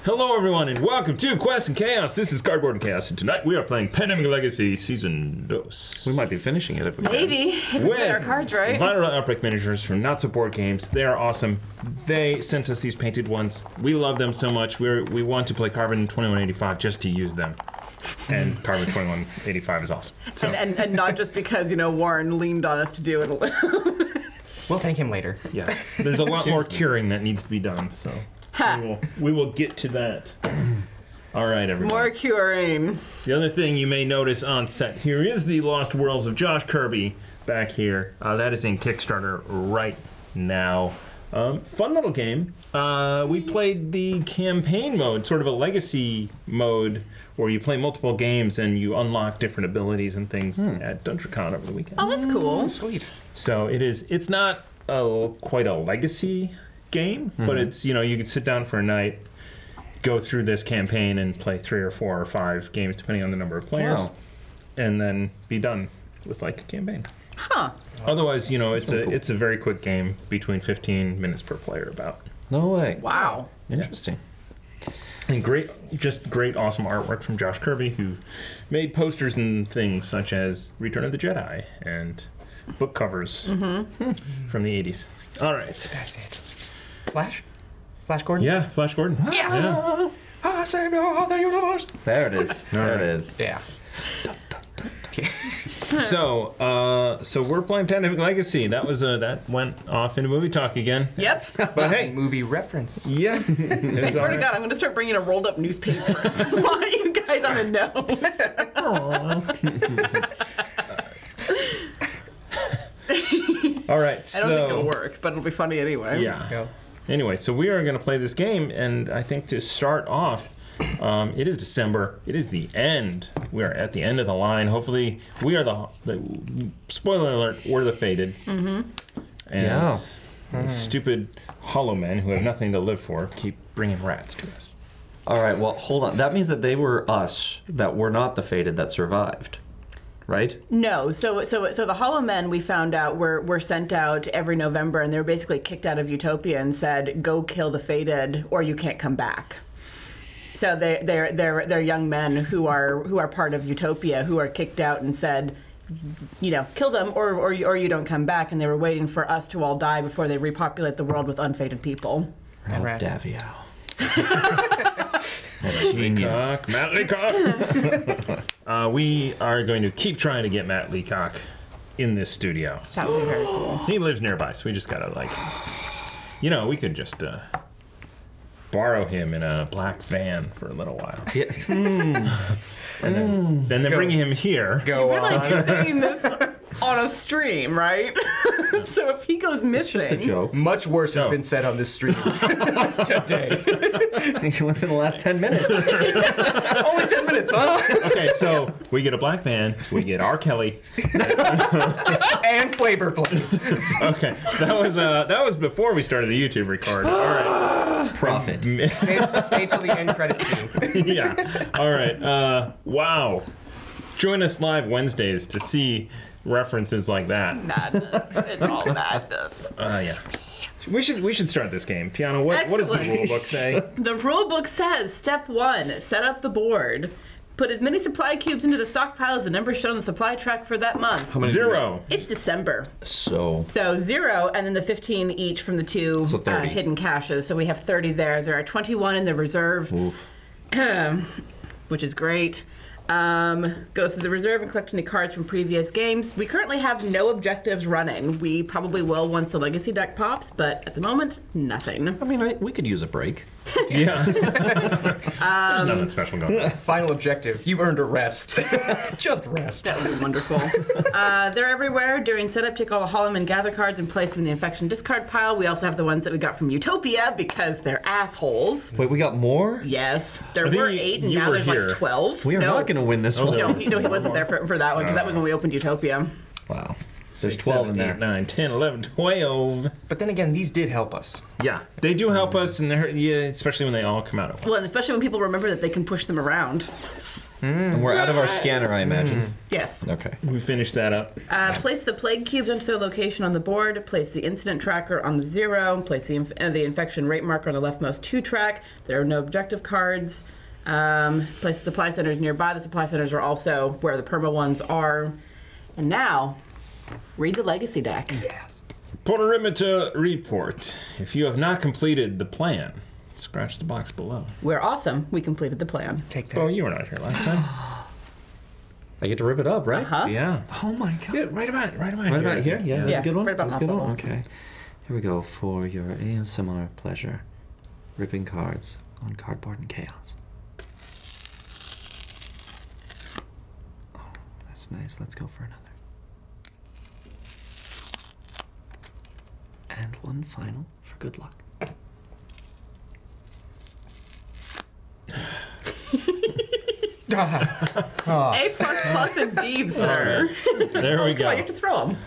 Hello everyone and welcome to Quest and Chaos. This is Cardboard and Chaos and tonight we are playing Pandemic Legacy Season 2. We might be finishing it if we Maybe, if we play our cards right. Viral Outbreak miniatures from Not So Board Games. They are awesome. They sent us these painted ones. We love them so much. We want to play Carbon 2185 just to use them. And Carbon 2185 is awesome. So. And not just because, you know, Warren leaned on us to do it. We'll thank him later. Yeah, there's a lot more curing that needs to be done, so we will get to that. All right, everyone. More curing. The other thing you may notice on set here is the Lost Worlds of Josh Kirby back here. That is in Kickstarter right now. Fun little game. We played the campaign mode, sort of a legacy mode, where you play multiple games and you unlock different abilities and things at DungeonCon over the weekend. Oh, that's cool. Sweet. So it's not quite a legacy game, but it's, you know, you can sit down for a night, go through this campaign and play 3 or 4 or 5 games depending on the number of players, and then be done with like a campaign. Huh. Otherwise, you know, That's really cool. it's a very quick game, between 15 minutes per player about. No way. Wow. Interesting. And great, awesome artwork from Josh Kirby, who made posters and things such as Return of the Jedi and book covers from the 80s. All right. That's it. Flash? Flash Gordon? Yeah, Flash Gordon. Yes! Yeah. I saved all the universe! There it is. There it is. Yeah. So we're playing Pandemic Legacy. That was that went off into movie talk again. Yep. But hey, Movie reference. yeah. I swear to God, I'm going to start bringing a rolled up newspaper. I want you guys on the nose. All right. I don't think it'll work, but it'll be funny anyway. Yeah. Anyway, so we are going to play this game, and I think to start off, it is December. It is the end. We are at the end of the line. Hopefully, we are the spoiler alert, we're the fated. And these stupid hollow men who have nothing to live for keep bringing rats to us. All right, well, hold on. That means that they were us that were not the fated that survived, right? No, so the Hollow Men, we found out, were sent out every November, and they were basically kicked out of Utopia and said, go kill the fated or you can't come back. So they're young men who are part of Utopia who are kicked out and said, you know, kill them or you don't come back. And they were waiting for us to all die before they repopulate the world with unfated people. And rats. Daviau. Leacock, Matt Leacock. We are going to keep trying to get Matt Leacock in this studio. That would be very cool. He lives nearby, so we just gotta like, you know, we could just borrow him in a black van for a little while. Yes. And then bring him here. Go You realize on. you're saying this on a stream, right? So if he goes missing... It's just a joke. Much worse has been said on this stream today. Within the last 10 minutes. Only 10 minutes, huh? Okay, so we get a black van, we get R. Kelly. And Flavor Flav. Okay, that was before we started the YouTube record. All right. Profit. Stay till the end credit scene. Yeah. All right. Wow. Join us live Wednesdays to see references like that. Madness. It's all madness. Yeah. We should start this game. Tiana, what does the Excellent. rule book say? The rule book says, step 1, set up the board. Put as many supply cubes into the stockpile as the number shown on the supply track for that month. 0. It's December. So 0, and then the 15 each from the 2 So 30. hidden caches. So we have 30 there. There are 21 in the reserve, which is great. Go through the reserve and collect any cards from previous games. We currently have no objectives running. We probably will once the legacy deck pops, but at the moment, nothing. I mean, we could use a break. Yeah. There's nothing special going on. Final objective. You've earned a rest. Just rest. That would be wonderful. They're everywhere. During setup, take all the Hollow Men gather cards and place them in the infection discard pile. We also have the ones that we got from Utopia because they're assholes. Wait, we got more? Yes. There think were 8 and you now were there's here. like 12. We are not going to win this one. No, he wasn't there for that one because that was when we opened Utopia. Wow. There's 6, 12 7, in there. 8, 9, 10, 11, 12. But then again, these did help us. Yeah, they do help us, and especially when they all come out at once. Well, and especially when people remember that they can push them around. And we're out of our scanner, I imagine. Yes. Okay. We finished that up. Place the plague cubes into their location on the board. Place the incident tracker on the 0. Place the infection rate marker on the leftmost 2 track. There are no objective cards. Place the supply centers nearby. The supply centers are also where the perma ones are. And now, read the legacy deck. Yes. Perimeter report. If you have not completed the plan, scratch the box below. We're awesome. We completed the plan. Take that. Oh, you were not here last time. I get to rip it up, right? Huh? Yeah. Oh my god. Yeah, right about Right about here? Yeah, that's Yeah, a good one. right about That's a good mouth one. level. Okay. Here we go for your ASMR pleasure. Ripping cards on cardboard and chaos. Oh, that's nice. Let's go for another. And one final for good luck. A++ indeed, sir. There we Come on, you have go. to throw them.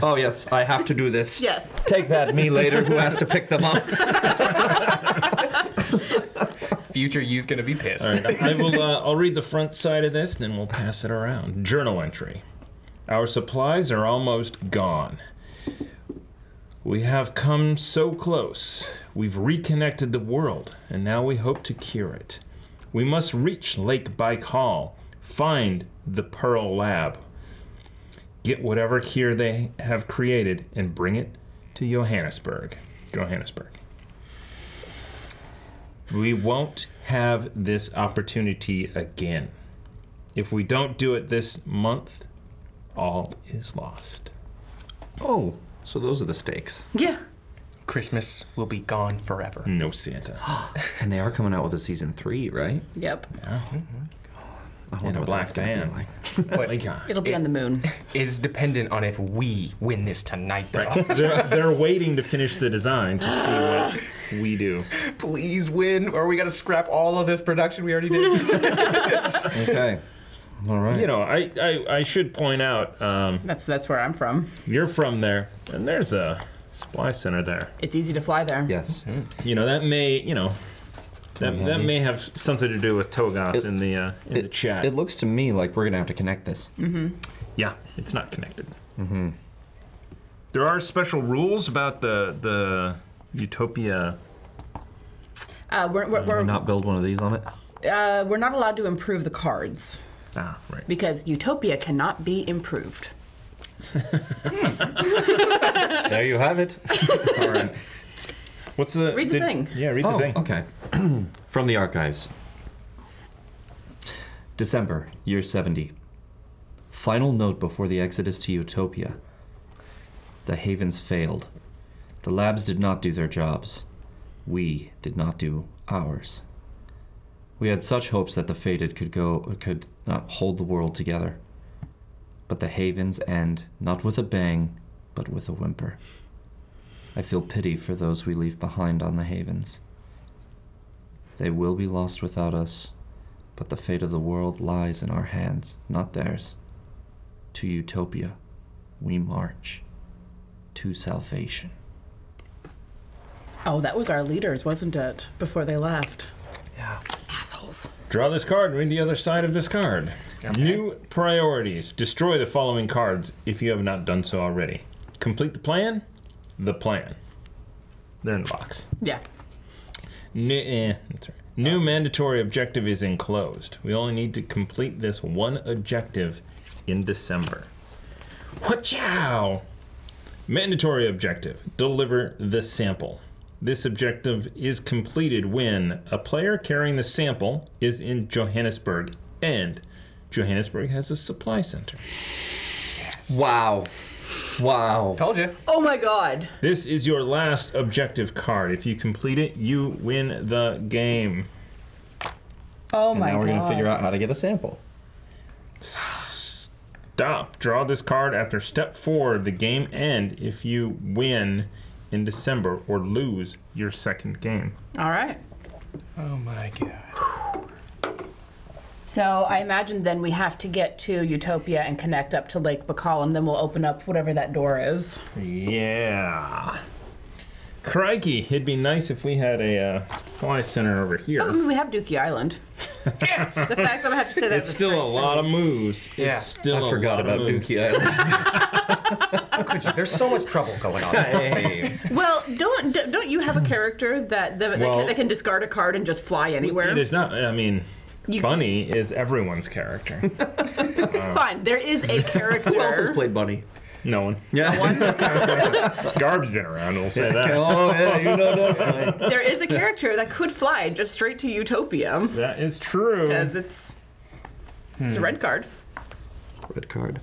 Oh, yes, I have to do this. Yes. Take that, me later, who has to pick them up. Future you's gonna be pissed. All right, I will. I'll read the front side of this, then we'll pass it around. Journal entry. Our supplies are almost gone. We have come so close. We've reconnected the world, and now we hope to cure it. We must reach Lake Bike Hall, find the Pearl Lab, get whatever cure they have created, and bring it to Johannesburg. We won't have this opportunity again. If we don't do it this month, all is lost. Oh, so those are the stakes. Yeah. Christmas will be gone forever. No Santa. And they are coming out with a season 3, right? Yep. Yeah. I In wonder a what black that's gonna be van. like. But My God. It'll be on the moon. it's dependent on if we win this tonight, though. They're waiting to finish the design to see what we do. Please win, or we gotta scrap all of this production we already did. Okay. All right. You know, I should point out, That's where I'm from. you're from there, and there's a supply center there. It's easy to fly there. Yes. You know, that may, that may have something to do with Togas in the chat. It looks to me like we're going to have to connect this. Yeah, it's not connected. There are special rules about the Utopia. We're Not build one of these on it? we're not allowed to improve the cards Ah, right. because Utopia cannot be improved. There you have it. All right. What's the Read the thing. Yeah, read the thing. Okay. From the archives. December, year 70. Final note before the exodus to Utopia. The havens failed. The labs did not do their jobs. We did not do ours. We had such hopes that the fated could not hold the world together. But the havens end not with a bang, but with a whimper. I feel pity for those we leave behind on the havens. They will be lost without us, but the fate of the world lies in our hands, not theirs. To Utopia, we march. To salvation. Oh, that was our leaders, wasn't it? Before they left. Yeah. Assholes. Draw this card and read the other side of this card. Okay. New priorities. Destroy the following cards if you have not done so already. Complete the plan. The plan. They're in the box. Yeah. That's right. New mandatory objective is enclosed. We only need to complete this one objective in December. Wachow! Mandatory objective. Deliver the sample. This objective is completed when a player carrying the sample is in Johannesburg, and Johannesburg has a supply center. Wow. Wow. Told you. Oh my god. This is your last objective card. If you complete it, you win the game. Oh And my now we're god. going to figure out how to get a sample. Stop. Draw this card after step 4. The game end if you win in December or lose your second game. All right. Oh my god. So I imagine then we have to get to Utopia and connect up to Lake Baikal, and then we'll open up whatever that door is. Yeah. Crikey, it'd be nice if we had a supply center over I here. mean, we have Dookie Island. Yes! The fact that I have to say that. It's still a lot of moves. Yeah. It's still I a forgot lot about of moves. Nuki Island. How could you? There's so much trouble going on. Hey. Well, don't you have a character that can discard a card and just fly anywhere? It is not. I mean, You- Bunny is everyone's character. Fine, there is a character. Who else has played Bunny? No one. Yeah. Garb's been around. We'll say that. Oh, yeah, you know definitely. There is a character that could fly just straight to Utopia That is true. because it's a red card. Red card.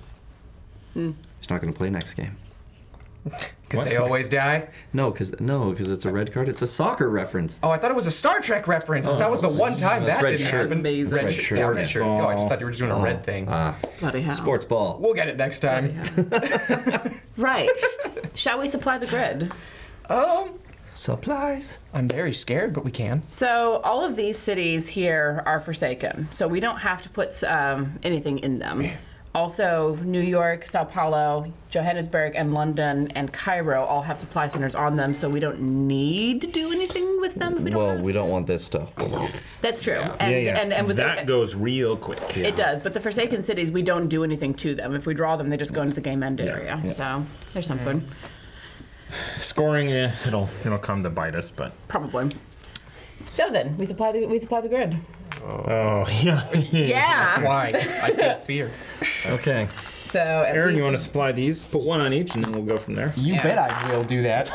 He's not going to play next game. Because they always die? No, because it's a red card. It's a soccer reference. Oh, I thought it was a Star Trek reference. That was the one time that red didn't shirt. happen. Amazing. Red Red shirt. shirt. Yeah, red shirt. Oh, I just thought you were just doing a red thing. Bloody hell. Sports ball. We'll get it next time. Right. Shall we supply the grid? Supplies. I'm very scared, but we can. So all of these cities here are forsaken, so we don't have to put anything in them. Also, New York, Sao Paulo, Johannesburg, and London, and Cairo all have supply centers on them, so we don't need to do anything with them if we don't Well, have. we don't want this stuff. That's true. Yeah. And with that goes real quick. it does, but the Forsaken cities, we don't do anything to them. If we draw them, they just go into the game end area. So there's something. Scoring, it'll come to bite us, but Probably. So then, we supply the grid. oh yeah. Yeah. Why? I feel fear. Okay. So at Aaron, least you want to supply these? Put one on each, and then we'll go from there. You Yeah. bet I will do that.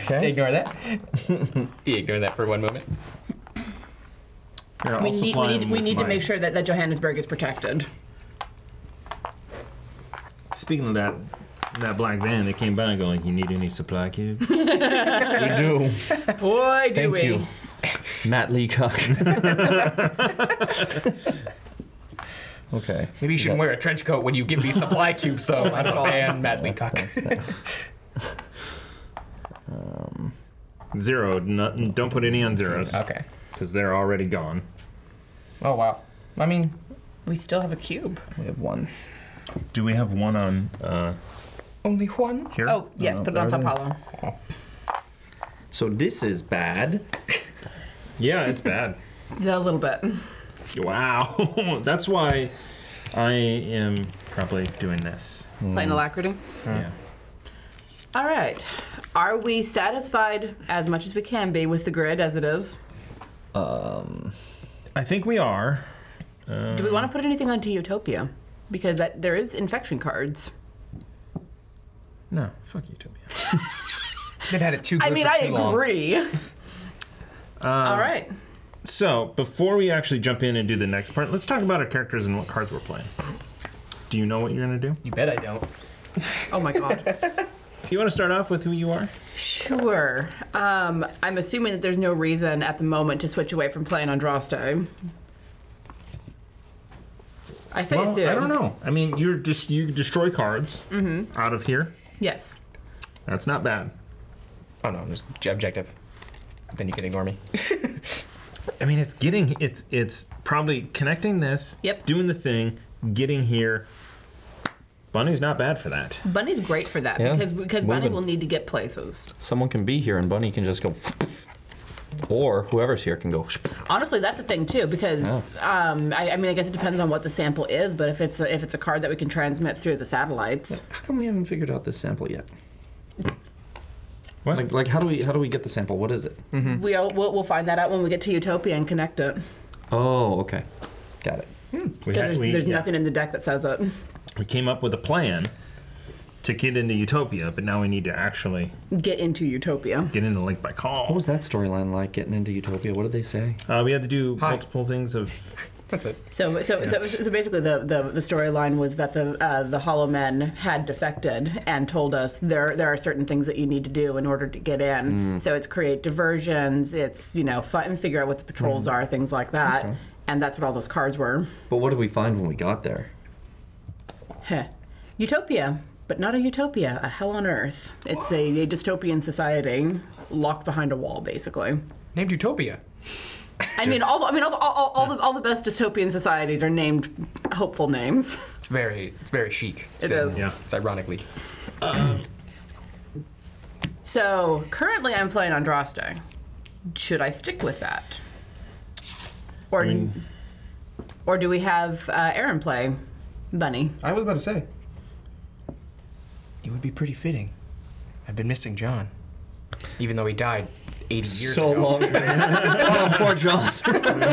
Okay. Ignore that. Ignore that for one moment. Here, I'll we supply them need with to my- make sure that Johannesburg is protected. Speaking of that black van that came by and going, you need any supply cubes? We do. Boy, do Thank we. you. Matt Leacock. Okay. Maybe you shouldn't wear a trench coat when you give me supply cubes, though. I don't know, man. Mad That's- Leacock. that's- Zero. Don't put any on zeros. Okay. Because they're already gone. Oh, wow. I mean, We still have a cube. we have one. Do we have one on only one? here? Oh, yes, put it on there Sao it is. Paulo. So this is bad. Yeah, it's bad. A little bit. Wow. That's why I am probably doing this. Plain alacrity. Yeah. All right. Are we satisfied as much as we can be with the grid as it is? I think we are. Do we want to put anything onto Utopia? Because there is infection cards. No, fuck Utopia. They've had it too good I mean, for I too long. agree. All right. So, before we actually jump in and do the next part, let's talk about our characters and what cards we're playing. Do you know what you're going to do? You bet I don't. Oh my god. So you want to start off with who you are? Sure. I'm assuming that there's no reason at the moment to switch away from playing on Droste. I say assume. I don't know. I mean, you destroy cards out of here. Yes. That's not bad. Oh, no, there's objective. Then you can ignore me. I mean, it's probably connecting this, Yep. doing the thing, getting here. Bunny's not bad for that. Bunny's great for that Yeah, because Bunny moving. will need to get places. Someone can be here and Bunny can just go. Or whoever's here can go. Honestly, that's a thing too because I mean I guess it depends on what the sample is, but if it's a card that we can transmit through the satellites, How come we haven't figured out this sample yet? What? Like how do we get the sample? What is it? we'll find that out when we get to Utopia and connect it. Oh, okay. Got it. Because there's nothing in the deck that says it. We came up with a plan to get into Utopia, but now we need to actually Get into Utopia. get into Link by Call. What was that storyline like getting into Utopia? What did they say? We had to do Hi. multiple things of. That's it. So basically the storyline was that the Hollow Men had defected and told us there are certain things that you need to do in order to get in. So it's create diversions, it's and figure out what the patrols are, things like that. Okay. And that's what all those cards were. But what did we find when we got there? Heh. Utopia, but not a utopia, a hell on earth. It's a dystopian society locked behind a wall, basically. Named Utopia. I mean, all the best dystopian societies are named hopeful names. It's very chic. It is. Yeah. It's ironically. So currently, I'm playing on Droste. Should I stick with that? Or do we have Aaron play Bunny? I was about to say. It would be pretty fitting. I've been missing John. Even though he died 80 years So ago. long ago. Oh, poor John.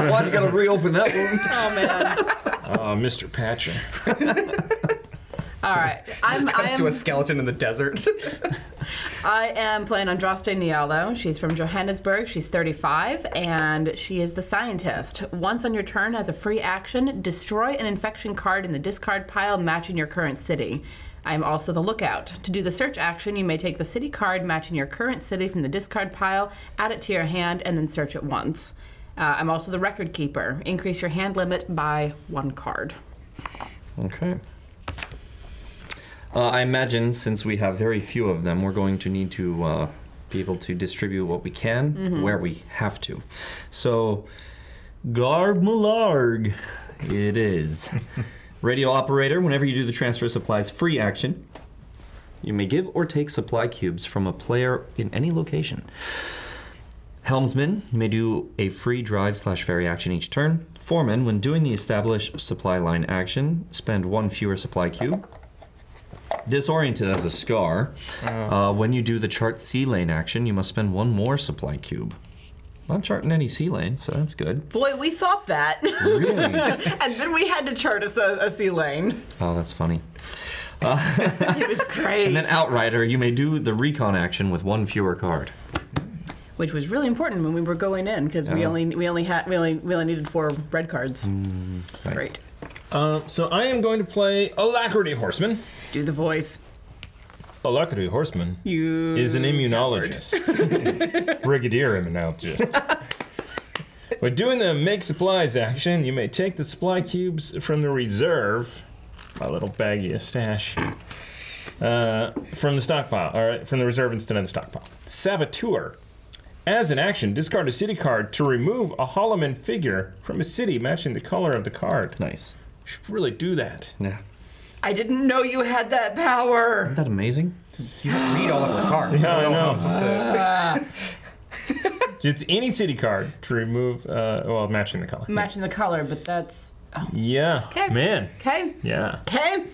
Why'd you gotta reopen that wound? Oh man. Oh, Mr. Patcher. All right. Comes to a skeleton in the desert. I am playing Andraste Nialo. She's from Johannesburg. She's 35, and she is the scientist. Once on your turn, as a free action, destroy an infection card in the discard pile matching your current city. I am also the lookout. To do the search action, you may take the city card matching your current city from the discard pile, add it to your hand, and then search it once. I'm also the record keeper. Increase your hand limit by 1 card. Okay. I imagine since we have very few of them, we're going to need to be able to distribute what we can where we have to. So, Garb Malarg, it is. Radio operator, whenever you do the transfer of supplies free action, you may give or take supply cubes from a player in any location. Helmsman, you may do a free drive/ferry action each turn. Foreman, when doing the established supply line action, spend 1 fewer supply cube. Disoriented as a scar, when you do the chart C lane action, you must spend 1 more supply cube. Not charting any C lane, so that's good. Boy, we thought that. Really? And then we had to chart a C lane. Oh, that's funny. It was great. And then Outrider, you may do the recon action with 1 fewer card. Which was really important when we were going in because we only needed 4 red cards. That's nice. great. So I am going to play Alacrity Horseman. Do the voice. Alacrity Horseman You is an immunologist. Brigadier immunologist. By doing the make supplies action, you may take the supply cubes from the reserve, my little baggie of stash, from the stockpile, or from the reserve instead of the stockpile. Saboteur. As an action, discard a city card to remove a Holloman figure from a city matching the color of the card. Nice. You should really do that. Yeah. I didn't know you had that power. Isn't that amazing? You don't read all of her cards. Yeah, I know. Just to... It's any city card to remove, matching the color. Matching the color, but that's... Yeah. 'Kay. Man. Okay. Yeah. Okay.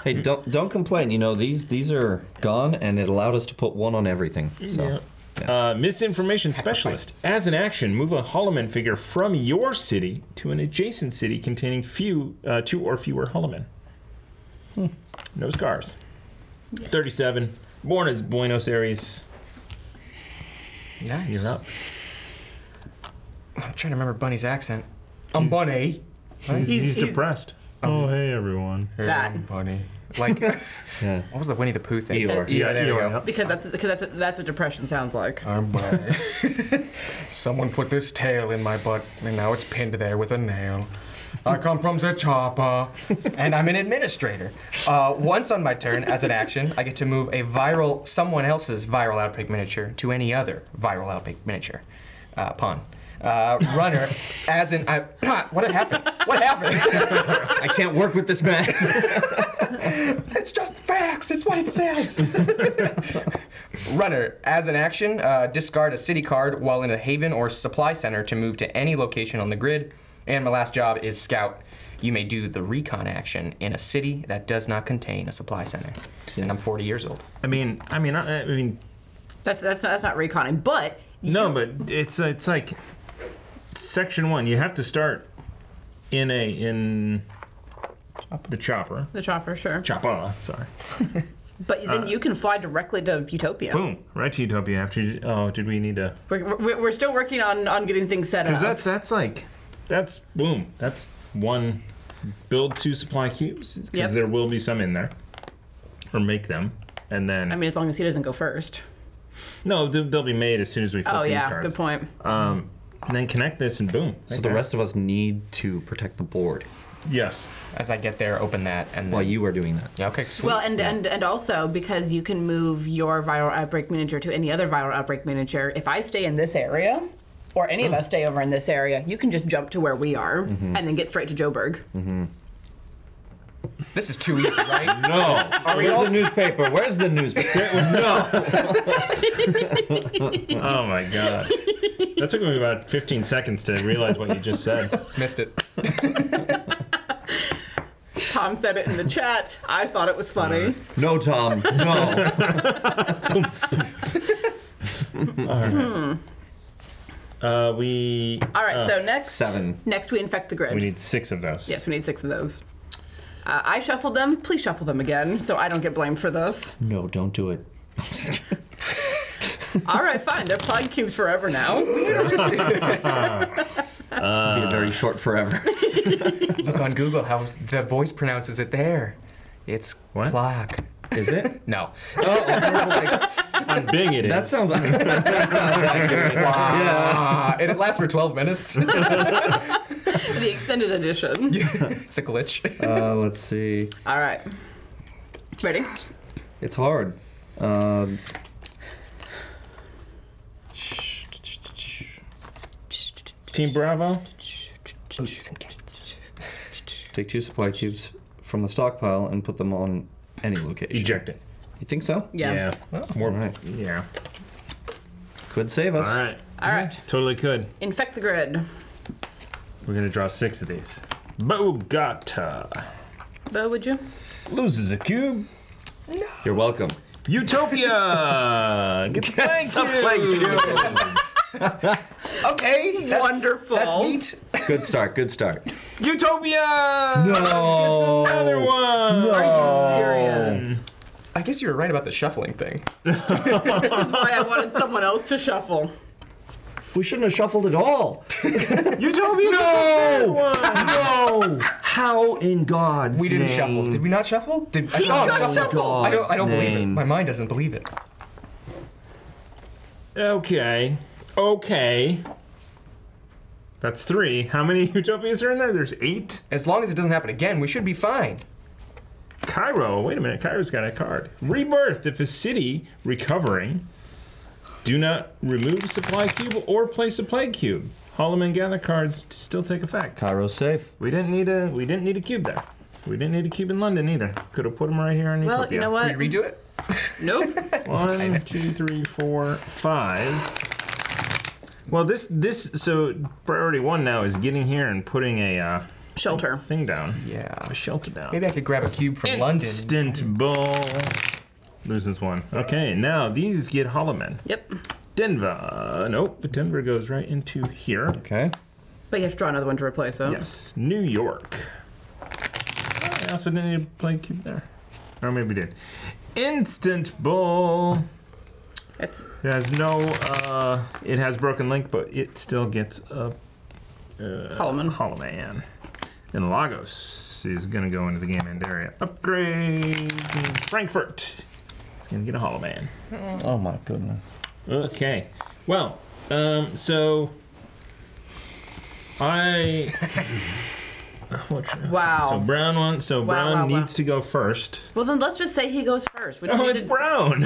Hey, don't complain. You know, these are gone, and it allowed us to put 1 on everything. So. Yeah. Misinformation Specialist. As an action, move a Holloman figure from your city to an adjacent city containing 2 or fewer Holloman. No scars. Yeah. 37. Born as Buenos Aires. Nice. You're up. I'm trying to remember Bunny's accent. I'm Bunny. He's depressed. Oh, hey, everyone. That. I'm Bunny. Like, Yeah. what was the Winnie the Pooh thing? Eeyore. Yeah, there we Eeyore, go. yep. Because that's what depression sounds like. I'm Bunny. Someone put this tail in my butt, and now it's pinned there with a nail. I come from the chopper, and I'm an administrator. Once on my turn, as an action, I get to move someone else's viral outbreak miniature to any other viral outbreak miniature. Pun. Runner, as in... what happened? What happened? I can't work with this man. It's just facts. It's what it says. Runner, as an action, discard a city card while in a haven or supply center to move to any location on the grid. And my last job is scout. You may do the recon action in a city that does not contain a supply center. And I'm 40 years old. I mean, That's not reconning, but no, but it's like section 1. You have to start in the chopper. the chopper, sure. Chopper, sorry. But then you can fly directly to Utopia. Boom, right to Utopia. After did we need to? We're still working on getting things set up. Because that's boom. That's 1. Build 2 supply cubes because Yep. there will be some in there, or make them, and then I mean, as long as he doesn't go first. no, they'll be made as soon as we flip Oh these yeah, cards. good point. And then connect this and boom. So right the there. rest of us need to protect the board Yes. As I get there, open that, and then... while you are doing that. Yeah, okay, sweet. Well, and also because you can move your viral outbreak miniature to any other viral outbreak miniature. If I stay in this area, or any of us stay over in this area, you can just jump to where we are and then get straight to Joburg. This is too easy, right? No. Where's the newspaper? Where's the newspaper? No. Oh my god. That took me about 15 seconds to realize what you just said. Missed it. Tom said it in the chat. I thought it was funny. No, Tom. No. All right, so next 7. Next we infect the grid. we need 6 of those. Yes, we need 6 of those. I shuffled them. Please shuffle them again, so I don't get blamed for this. No, don't do it. All right, fine. They're plague cubes forever now. Be very short forever. Look on Google how the voice pronounces it there. It's What? plaque. Is it? No. On Bing it is. That sounds accurate. Yeah. And it lasts for 12 minutes. The extended edition. It's a glitch. Let's see. All right. Ready? It's hard. Team Bravo? Take 2 supply cubes from the stockpile and put them on any location. Eject it. You think so? Yeah. More. Right. Yeah. Could save us. All right. All right. Totally could. Infect the grid. We're gonna draw 6 of these. Bogota Beau, would you? loses a cube. You're welcome. Utopia gets a plague cube. Okay. Wonderful. That's neat. Good start. Good start. Utopia No. gets another one. Are you serious? I guess you were right about the shuffling thing. This is why I wanted someone else to shuffle. We shouldn't have shuffled at all. Utopia No! gets another one. No! How in God's We didn't name? shuffle. Did we not shuffle? I He saw it just shuffle. shuffled. I don't believe it. Name. My mind doesn't believe it. Okay. That's 3. How many Utopias are in there? There's 8. As long as it doesn't happen again, we should be fine. Cairo. Wait a minute. Cairo's got a card. Rebirth. If a city recovering, do not remove a supply cube or place a plague cube. Hollow and gather cards still take effect. Cairo's safe. We didn't need a cube there. We didn't need a cube in London either. Could have put them right here in Utopia. Well, you know what? Can we redo it? Nope. 1, 2, 3, 4, 5. Well, so priority 1 now is getting here and putting a Shelter. thing down. Yeah. A shelter down. Maybe I could grab a cube from London. Instant ball. Loses 1. Okay, now these get Hollow Men. Yep. Denver. Nope, Denver goes right into here. Okay. But you have to draw another one to replace it. Yes. New York. I also didn't need a plague cube there. Or maybe did. Instant ball. It's It has no, it has broken link, but it still gets a Hollow Man. And Lagos is going to go into the game end area. Upgrade. Frankfurt. It's going to get a Hollow Man. Oh my goodness. Okay. Well, so I. Wow. So brown one. So brown needs to go first. well, then let's just say he goes first. We don't Oh, need it's to... brown.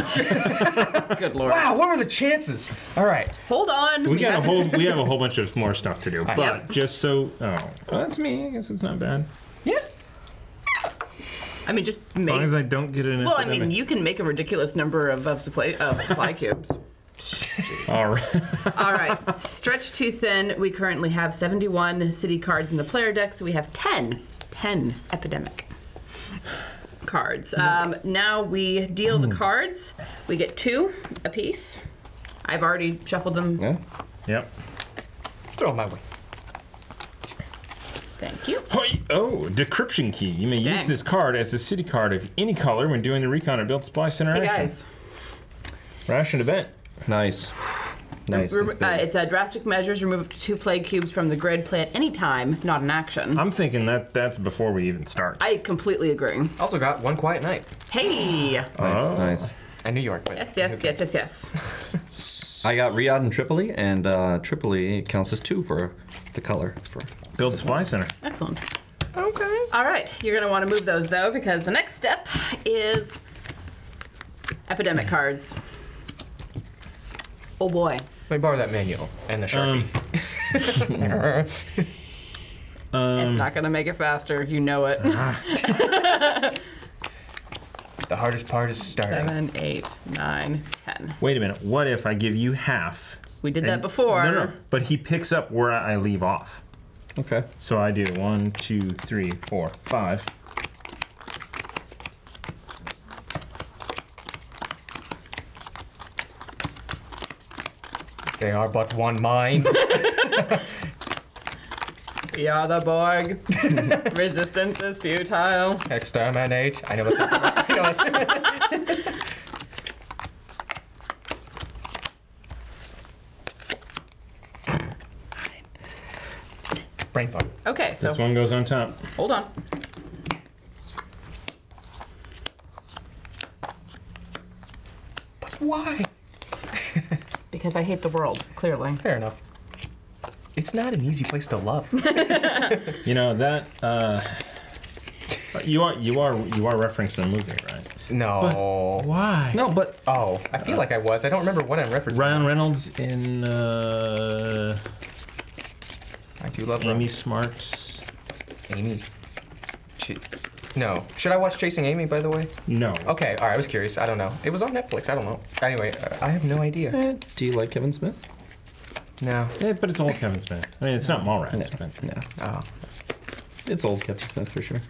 Good lord. Wow, what are the chances? All right. Hold on. we have a whole bunch of more stuff to do. But Yep. just so, well, that's me. I guess it's not bad. Yeah. I mean, just As long make. as I don't get an Well, I mean, epidemic. you can make a ridiculous number of supply cubes. All right. All right. Stretched too thin. We currently have 71 city cards in the player deck, so we have 10 epidemic cards. Now we deal the cards. We get 2 apiece. I've already shuffled them. Yeah. Yep. Throw them my way. Thank you. Hoi! Oh, decryption key. You may use Dang. this card as a city card of any color when doing the recon or build supply center Hey action. guys. Ration event. Nice. Nice. That's big. It's drastic measures. Remove up to 2 plague cubes from the grid. Play at any time, not an action. I'm thinking that's before we even start. I completely agree. Also got One Quiet Night. Hey. Nice. Oh. Nice. And New York. But Yes. I got Riyadh and Tripoli, and Tripoli counts as 2 for the color. For Build supply center. Excellent. Okay. All right. You're going to want to move those, though, because the next step is epidemic cards. Oh, boy. Let me borrow that manual and the Sharpie. It's not gonna make it faster. You know it. The hardest part is starting. 7, 8, 9, 10. Wait a minute. What if I give you half? We did that before. No. But he picks up where I leave off. Okay. So I do 1, 2, 3, 4, 5. They are but one mind. We are the Borg. Resistance is futile. Exterminate. I know what's I know what's brain fog. Okay, so This one goes on top. hold on. But why? Because I hate the world, clearly. Fair enough. It's not an easy place to love. You know that you are referencing the movie, right? No. Why? No, but Oh, I feel like I was. I don't remember what I'm referencing. Ryan Reynolds in I do love Amy Smart's. Amy's. No. Should I watch Chasing Amy, by the way? No. Okay, alright, I was curious. I don't know. It was on Netflix. I don't know. Anyway, I have no idea. do you like Kevin Smith? No. Yeah, but it's old Kevin Smith. I mean, it's not Mallrats. But No. Oh. It's old Kevin Smith for sure.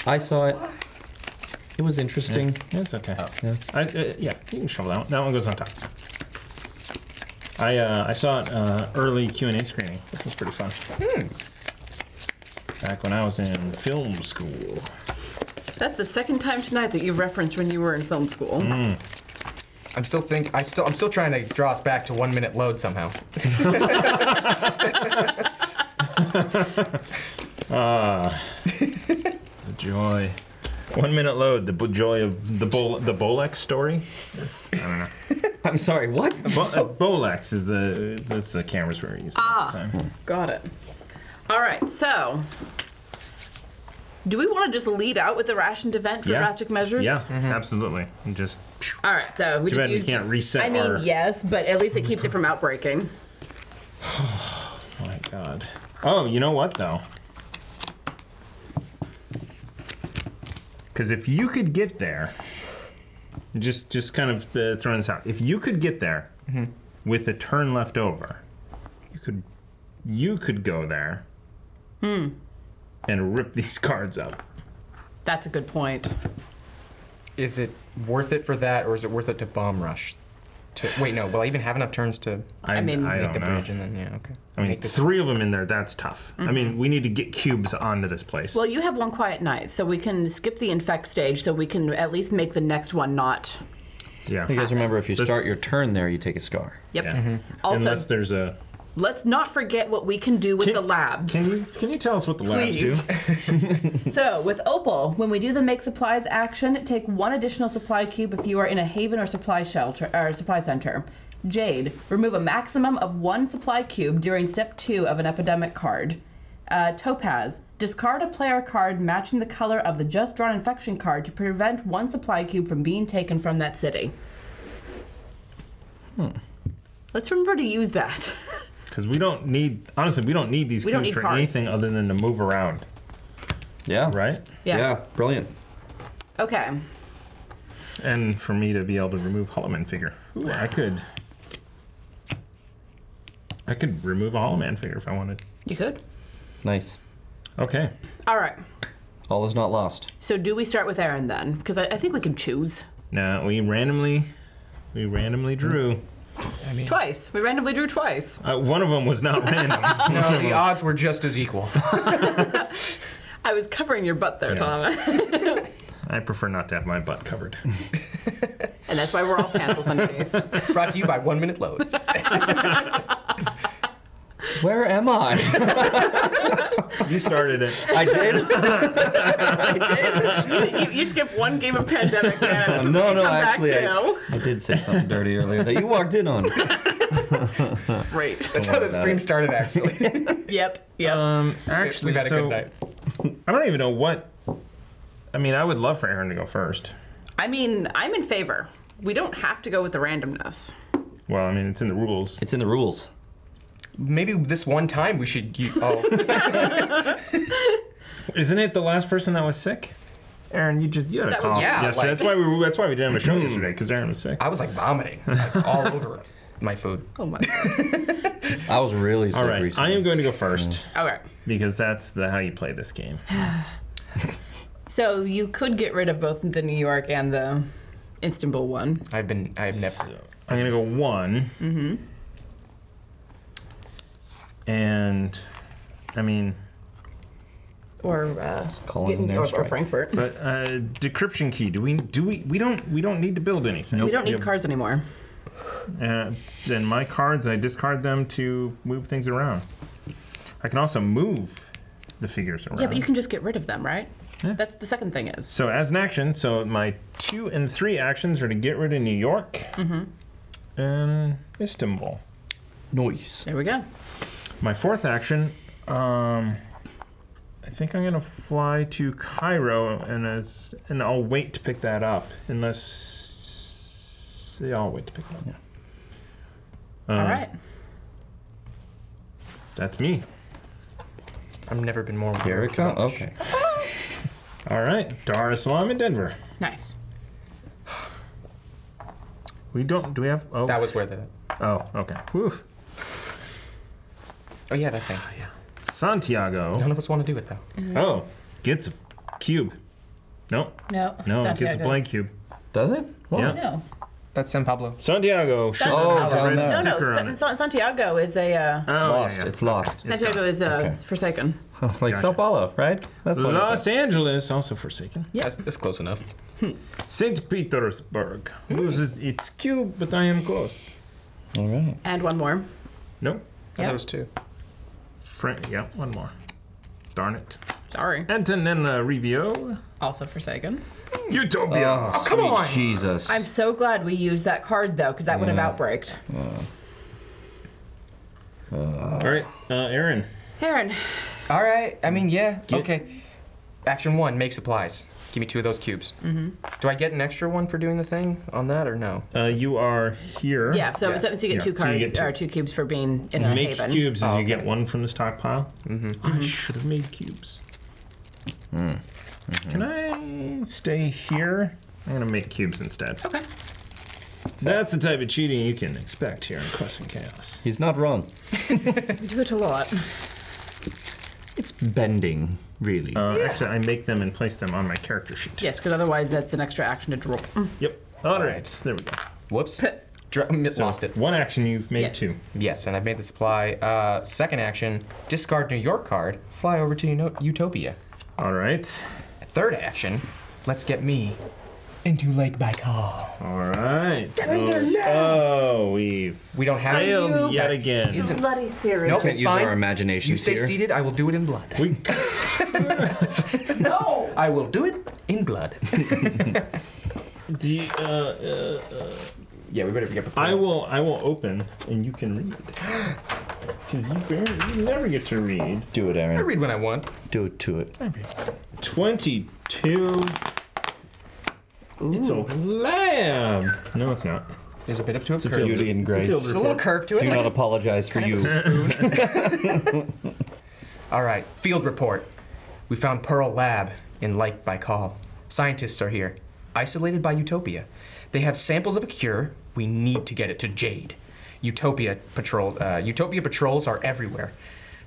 I saw it. It was interesting. yeah, it's okay. Yeah. Yeah, you can shovel that one. That one goes on top. I saw it early Q&A screening. This was pretty fun. Back when I was in film school. That's the second time tonight that you've referenced when you were in film school. I'm still trying to draw us back to 1 minute load somehow. The joy. 1 minute load. The joy of the Bolex story. I don't know. I'm sorry, what? Bolex is that's the cameras we're using at the time. Got it. All right, so do we want to just lead out with the rationed event for drastic measures? Yeah, absolutely. And just All right, so we too just bad we used, can't reset I mean, our. yes, but at least it keeps it from outbreaking. Oh my god. Oh, you know what though? Because if you could get there, just kind of throwing this out. If you could get there with a turn left over, you could go there and rip these cards up. That's a good point. Is it worth it for that, or is it worth it to bomb rush? Wait, no. Will I even have enough turns to I mean, I make don't the know. bridge and then okay? I mean, Make this 3 of them in there, that's tough. I mean, we need to get cubes onto this place. Well, you have one quiet night, so we can skip the infect stage, so we can at least make the next one not. yeah. You guys remember, if you start That's- your turn there, you take a scar. Yep. Yeah. Also, Unless there's a. let's not forget what we can do with the labs. Can you tell us what the labs do? Please. So, with Opal, when we do the make supplies action, take 1 additional supply cube if you are in a haven or supply shelter or supply center. Jade, remove a maximum of 1 supply cube during step 2 of an epidemic card. Topaz, discard a player card matching the color of the just drawn infection card to prevent 1 supply cube from being taken from that city. Let's remember to use that. Because we don't need, honestly, we don't need these We don't cubes need for cards. anything other than to move around, Yeah. right? Yeah, brilliant. Okay. And for me to be able to remove Hollow Man figure. Ooh, I could remove a Hollow Man figure if I wanted. You could. Nice. Okay. All right. All is not lost. So do we start with Aaron then? Because I think we can choose. Now we randomly drew. I mean, Twice. We randomly drew twice. One of them was not random. no, the odds were just as equal. I was covering your butt there, Yeah. Tom. I prefer not to have my butt covered. And that's why we're all pencils underneath. Brought to you by 1 minute loads. Where am I? You started it. I did. You skipped 1 game of Pandemic, man. No, Come back actually, to. I did say something dirty earlier that you walked in on. Great. That's how the stream started, actually. Yep. Actually, We've had a so good night. I don't even know what. I mean, I would love for Aaron to go first. I mean, I'm in favor. We don't have to go with the randomness. Well, I mean, it's in the rules. It's in the rules. maybe this one time we should. Oh, Isn't it the last person that was sick? Aaron, you had a That was- cough yeah, yesterday. like- That's why we didn't have a show yesterday, because Aaron was sick. I was like vomiting all over my food. Oh my god. I was really sick All right, recently. I am going to go first Okay. because that's how you play this game. So you could get rid of both the New York and the Istanbul one. I've never. So I'm going to go 1. Mm-hmm. And, I mean, Or call it an or airstrike. Frankfurt. but decryption key. We don't need to build anything. We don't need cards anymore. Then my cards, I discard them to move things around. I can also move the figures around. Yeah, but you can just get rid of them, right? Yeah. That's the second thing is. So as an action, so my 2 and 3 actions are to get rid of New York and Istanbul. Noise. There we go. My 4th action, I think I'm gonna fly to Cairo and I'll wait to pick that up unless I'll wait to pick it up. All right. That's me. I've never been more. Here it comes. Okay. All right, Dar es Salaam in Denver. Nice. Do we have? Oh, That was where the. Oh, okay. Whew. Oh yeah, that thing. Santiago. None of us want to do it though. Oh, gets a cube. No, No. it gets a blank cube. Does it? What? Yeah. No. That's San Pablo. Santiago. Oh, red down there. sticker on No, it. Santiago is a Oh, Lost. yeah. It's lost. Santiago is Okay. Forsaken. I was like, Gotcha. Sao Paulo, right? That's the Los Angeles, also forsaken. Yeah. That's close enough. St. Petersburg loses its cube, but I am close. All right. And one more. Nope. I thought Yeah. it was 2. Yeah, one more. Darn it. Sorry. Antonella Revio. Also Forsaken. Utopia. Oh, come sweet on. Jesus. I'm so glad we used that card though, because that would have outbreaked. All right, Aaron. Aaron. All right. I mean, yeah. Okay. Action 1. Make supplies. Give me 2 of those cubes. Mm-hmm. Do I get an extra one for doing the thing on that or no? You are here. Yeah, so you get Yeah, 2 so you cards, get 2. or 2 cubes for being in a Make haven. cubes as Oh, you get okay. 1 from the stockpile. Mm-hmm. I should have made cubes. Can I stay here? I'm going to make cubes instead. Okay. That's the type of cheating you can expect here in Quest and Chaos. He's not wrong. We do it a lot. It's bending, really. Actually, I make them and place them on my character sheet. Yes, because otherwise that's an extra action to draw. Yep. All right. There we go. Whoops. Lost it. 1 action, you've made Yes. 2. Yes, and I've made the supply. Second action, discard New York card, fly over to Utopia. All right. Third action, let's get me into Lake Baikal. All right. there Oh, we've We don't have failed yet again. Isn't Bloody serious. Nope, Can't it's use fine. our imaginations You stay here. seated. I will do it in blood. We No! I will do it in blood. do you, Yeah, we better get before. I will open and you can read. Because you never get to read. Do it, I Aaron. read when I want. Do it to it. 22. It's a lamb. No, it's not. There's a bit of to it. Beauty and grace. There's a little curve to it. Do not apologize for you. All right, field report. We found Pearl Lab in Lake Baikal. Scientists are here, isolated by Utopia. They have samples of a cure. We need to get it to Jade. Utopia patrols are everywhere.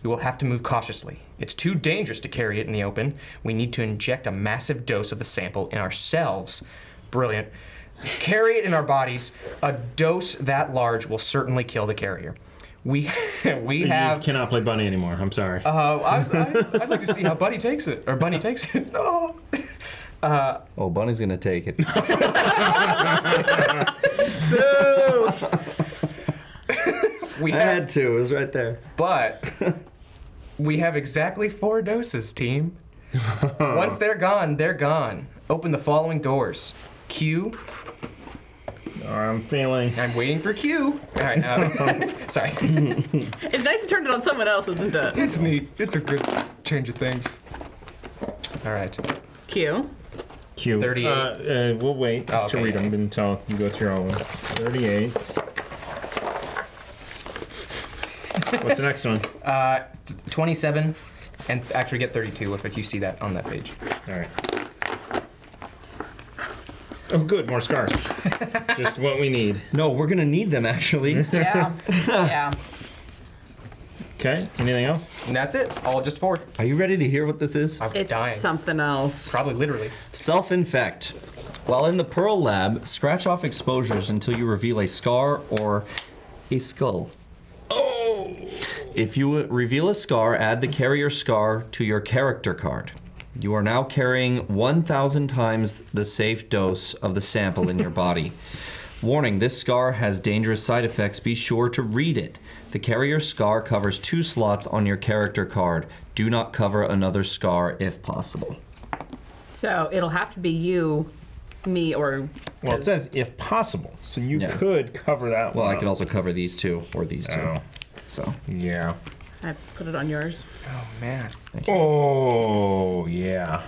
We will have to move cautiously. It's too dangerous to carry it in the open. We need to inject a massive dose of the sample in ourselves. Brilliant. Carry it in our bodies. A dose that large will certainly kill the carrier. We You have. cannot play Bunny anymore. I'm sorry. I'd like to see how Bunny takes it. Or Bunny takes it. No. Oh, Bunny's gonna take it. We I had to. It was right there. But we have exactly 4 doses, team. Once they're gone, they're gone. Open the following doors. Q. I'm failing. I'm waiting for Q. All right. Sorry. It's nice to turn it on someone else, isn't it? It's neat. It's a good change of things. All right. Q. Q. 38. We'll wait Oh, to okay, read yeah. them until you go through all of them. 38. What's the next one? 27, and actually get 32 if you see that on that page. All right. Oh, good. More scars. Just what we need. No, we're gonna need them actually. Yeah. Yeah. Okay. Anything else? And that's it. All just 4. Are you ready to hear what this is? I'm It's dying. something else. Probably literally. Self-infect. While in the Pearl Lab, scratch off exposures until you reveal a scar or a skull. Oh. If you reveal a scar, add the carrier scar to your character card. You are now carrying 1,000 times the safe dose of the sample in your body. Warning, this scar has dangerous side effects. Be sure to read it. The carrier scar covers 2 slots on your character card. Do not cover another scar if possible. So it'll have to be you, me, or... Well, it says if possible, so you Yeah. could cover that Well, one. I could also cover these 2 or these 2. Oh. So, Yeah. I put it on yours. Oh, man. Oh, yeah.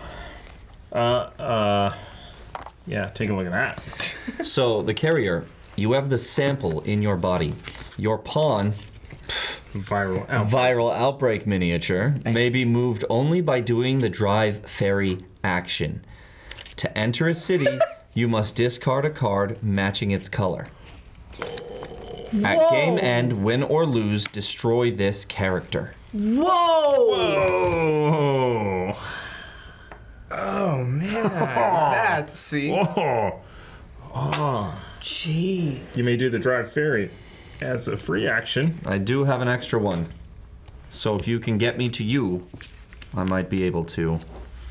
Yeah, take a look at that. so the carrier, you have the sample in your body. Your pawn, Viral out. viral outbreak miniature, may be moved only by doing the drive ferry action. To enter a city, you must discard a card matching its color. At Whoa. game end, win or lose, destroy this character. Whoa! Oh. Oh, man. That's, see? Oh. Jeez. You may do the drive ferry as a free action. I do have an extra one. So if you can get me to you, I might be able to.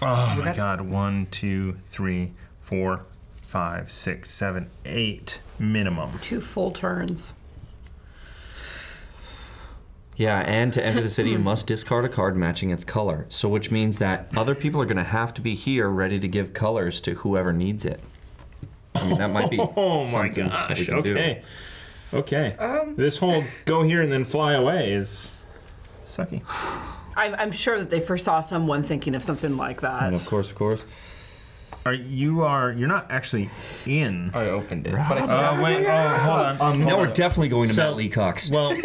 Oh my that's- god. 1, 2, 3, 4, 5, 6, 7, 8 minimum. 2 full turns. Yeah, and to enter the city, you must discard a card matching its color. So which means that other people are going to have to be here ready to give colors to whoever needs it. I mean, that might be Oh my something that gosh. we can do. Okay. Okay. This whole go here and then fly away is sucky. I'm sure that they foresaw someone thinking of something like that. And of course. You're not actually in. I opened it. But I still Oh wait, hold on. Now we're definitely going to So- Matt Leacock's. Well,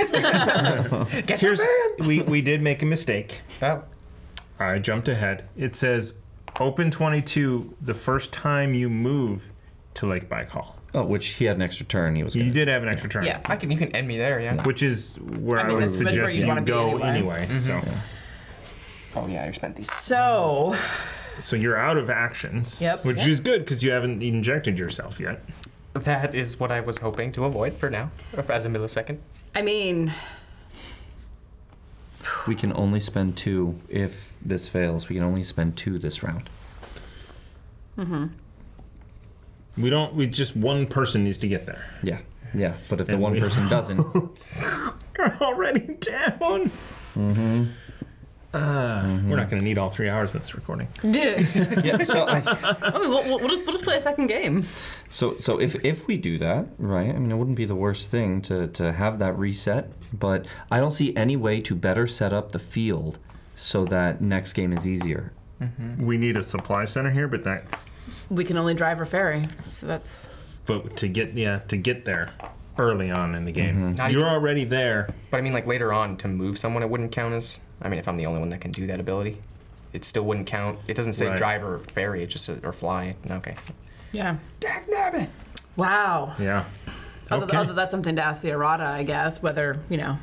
here's we did make a mistake. Oh. I jumped ahead. It says open 22 the first time you move to Lake Baikal. Oh, which he had an extra turn. He was. You Gonna, did have an extra turn. Yeah. You can end me there, yeah. Which is where I, mean, would that's where suggest you'd you wanna be go anyway. anyway. So. Oh, yeah, I spent these. So, So you're out of actions, Yep. which Yep. is good because you haven't injected yourself yet. That is what I was hoping to avoid for now, as a millisecond. I mean, we can only spend 2 if this fails. We can only spend 2 this round. We don't. We just one person needs to get there. Yeah. But if the And one we- person doesn't, We're already down. We're not going to need all 3 hours of this recording. yeah. So I. I mean, we'll just play a second game. So if we do that, right? I mean, it wouldn't be the worst thing to have that reset, but I don't see any way to better set up the field so that next game is easier. We need a supply center here, but that's We can only drive or ferry, so that's. but to get there early on in the game. Not You're even- already there. But I mean, like later on, to move someone, it wouldn't count as. I mean, if I'm the only one that can do that ability, it still wouldn't count. It doesn't say Right. drive or ferry, it just says, or fly. Okay. Yeah. Wow. Yeah. Although that's something to ask the errata, I guess, whether, you know.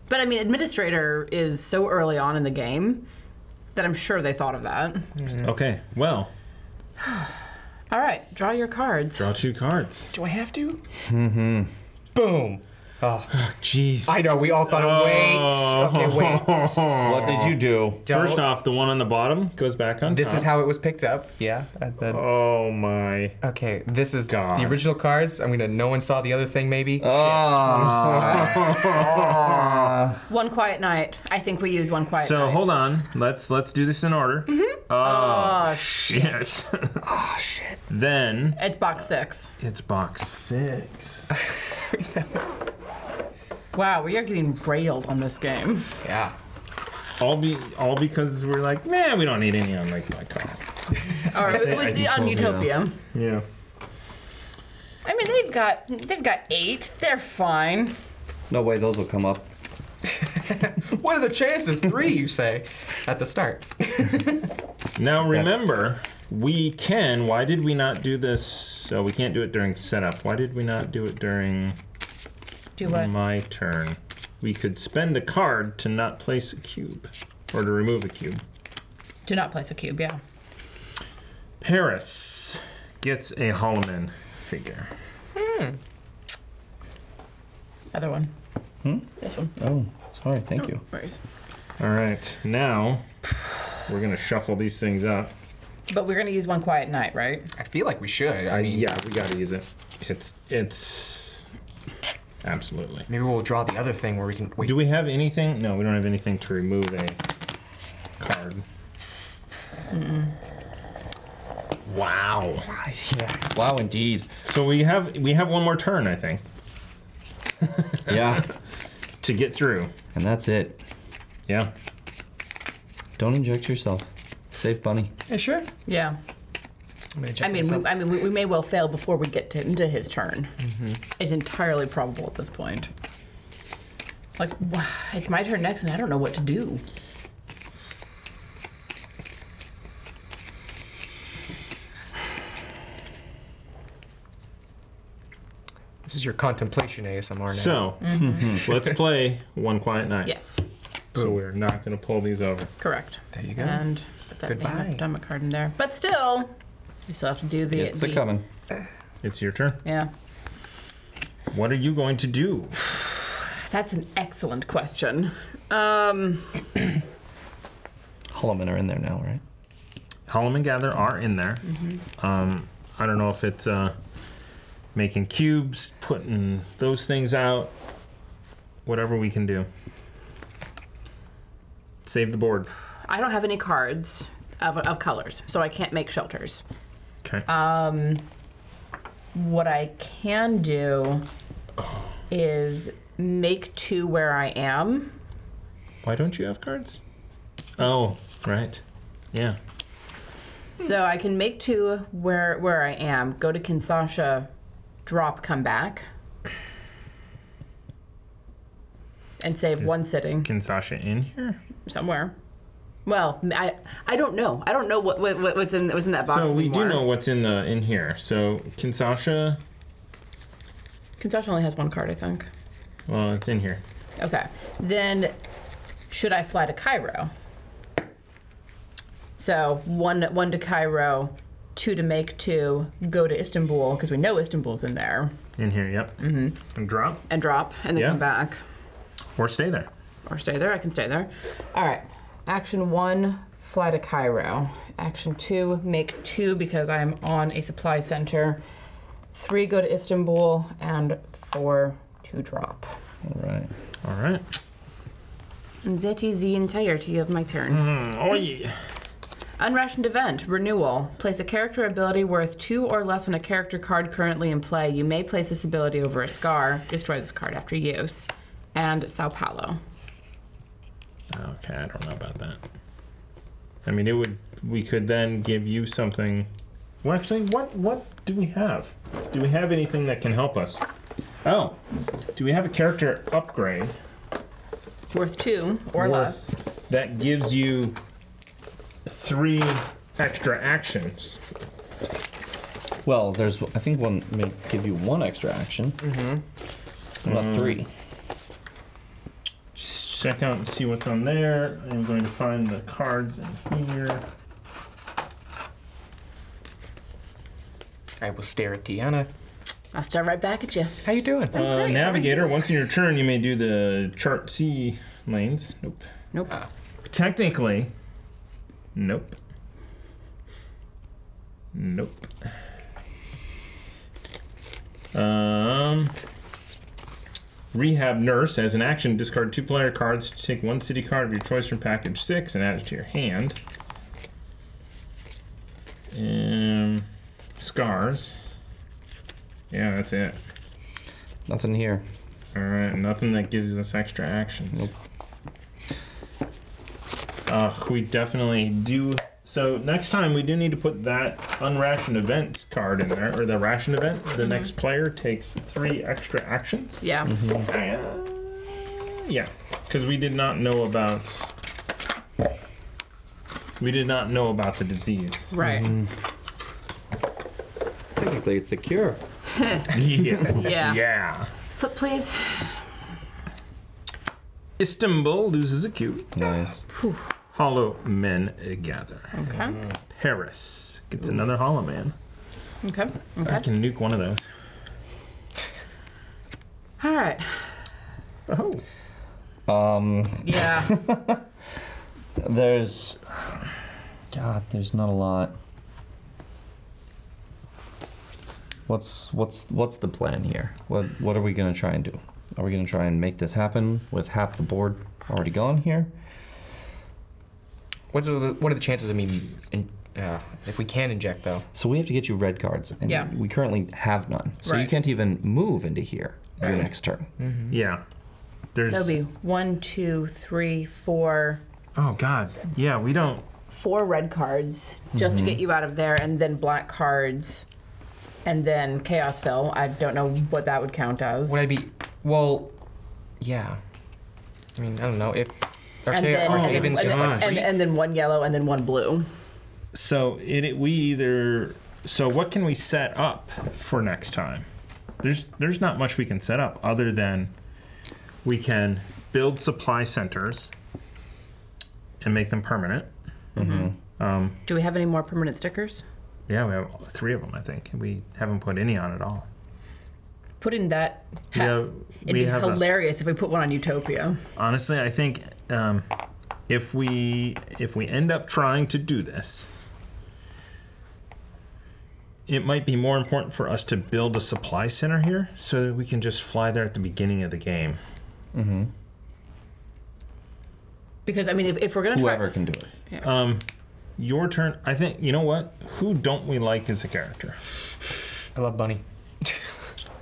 But I mean, administrator is so early on in the game that I'm sure they thought of that. Okay. Well, All right, draw your cards. draw 2 cards. Do I have to? Mm-hmm. Boom. Oh, Jeez. I know. We all thought, wait. Okay, wait. What did you do? First off, the one on the bottom goes back on This top. is how it was picked up. Yeah. Oh my. Okay, this is God. the original cards. No one saw the other thing, maybe. One quiet night. I think we use one quiet night. So hold on. Let's do this in order. Oh, Shit. Oh, shit. Then it's box 6. it's box 6. Wow, we are getting railed on this game. Yeah. All because we're like, man, we don't need any on Lake Baikal. Or it was I on told you Utopia. Yeah. I mean, they've got 8. They're fine. No way, those will come up. What are the chances? 3, you say, at the start. Now remember, we can. Why did we not do this? So we can't do it during setup. Why did we not do it during Do what? my turn? We could spend a card to not place a cube, or to remove a cube. Do not place a cube, yeah. Paris gets a Holloman figure. Other one. This one. Oh, sorry. Thank you. Worries. All right, now we're gonna shuffle these things up. But we're going to use one quiet night, right? I feel like we should. I mean, Yeah, we gotta use it. It's absolutely. maybe we'll draw the other thing where we can. Wait. Do we have anything? No, we don't have anything to remove a card. Wow. Yeah. Wow, indeed. So we have one more turn, I think, Yeah, to get through. and that's it. Yeah. Don't inject yourself. Save Bunny. Hey, sure. Yeah. I'm gonna check I mean, myself. we may well fail before we get into his turn. It's entirely probable at this point. Like, it's my turn next, and I don't know what to do. This is your contemplation ASMR now. So let's play One Quiet Night. Yes, So we're not going to pull these over. correct. There you go. And put that Goodbye. name of card in there. But still, you still have to do the. It's a coming. It's your turn. Yeah, What are you going to do? that's an excellent question. Holloman are in there now, right? Hollum and Gather are in there. I don't know if it's making cubes, putting those things out, whatever we can do. Save the board. I don't have any cards of colors, so I can't make shelters. Okay. What I can do is make 2 where I am. Why don't you have cards? Oh, right. Yeah. So I can make 2 where I am, go to Kinshasa, drop, come back, and save Is- 1 sitting Can Sasha in here? somewhere. Well, I don't know. I don't know what's in that box So we do anymore. know what's in here. So can Sasha? Kinshasa only has 1 card, I think. Well, it's in here. Okay. Then, should I fly to Cairo? So, one to Cairo, 2 to make 2, go to Istanbul, because we know Istanbul's in there, In here, yep. Mm-hmm. And drop and drop, and then Yeah. come back. or stay there. Or stay there, I can stay there. All right. Action 1, fly to Cairo. Action 2, make 2, because I am on a supply center. 3, go to Istanbul, and 4, to drop. All right. All right. And that is the entirety of my turn. Oh yeah. Unrationed event, renewal. Place a character ability worth 2 or less on a character card currently in play. You may place this ability over a scar. Destroy this card after use. And Sao Paulo. Okay, I don't know about that. I mean, it would. We could then give you something. Well, actually, what do we have? Do we have anything that can help us? Oh, do we have a character upgrade Worth 2 or less. that gives you 3 extra actions? Well, there's. I think one may give you 1 extra action. Mm-hmm. About 3. Check out and see what's on there. I'm going to find the cards in here. I will stare at Tiana. I'll stare right back at you. How you doing? great, how are Navigator, you? once in your turn, you may do the chart C lanes. Nope. Nope. Technically, nope. Nope. Rehab Nurse, as an action, discard 2 player cards to take 1 city card of your choice from package 6 and add it to your hand. Scars. Yeah, that's it. Nothing here. Alright, nothing that gives us extra actions. Nope. We definitely do. So next time we do need to put that unrationed event card in there, or the ration event. The next player takes 3 extra actions. Yeah. Yeah. Because we did not know about. We did not know about the disease. Right. Technically, it's the cure. Yeah. Yeah. Foot, please. Istanbul loses a cube. Nice. Hollow men gather. Okay. Paris gets another hollow man. Okay. I Okay. can nuke one of those. All right. Oh. Yeah. There's not a lot. What's the plan here? What are we gonna try and do? Are we gonna try and make this happen with half the board already gone here? What are the chances of me, if we can inject though? So we have to get you red cards, and Yeah. we currently have none. So you Right. can't even move into here your next turn. Yeah. There's. That'll be 1, 2, 3, 4. Oh God. Yeah, we don't. 4 red cards just to get you out of there, and then black cards, and then chaos fill. I don't know what that would count as. Would I be? Well, yeah. I mean, I don't know if. And then, Our and, havens then, just like and then 1 yellow and then 1 blue. So we either. So what can we set up for next time? There's not much we can set up other than we can build supply centers and make them permanent. Do we have any more permanent stickers? Yeah, we have 3 of them, I think. We haven't put any on at all. Putting that. Yeah, It'd we be have hilarious if we put one on Utopia. honestly, I think if we end up trying to do this, it might be more important for us to build a supply center here so that we can just fly there at the beginning of the game. Because, I mean, if we're going to try. Whoever can do it. Your turn. I think, you know what? Who don't we like as a character? I love Bunny,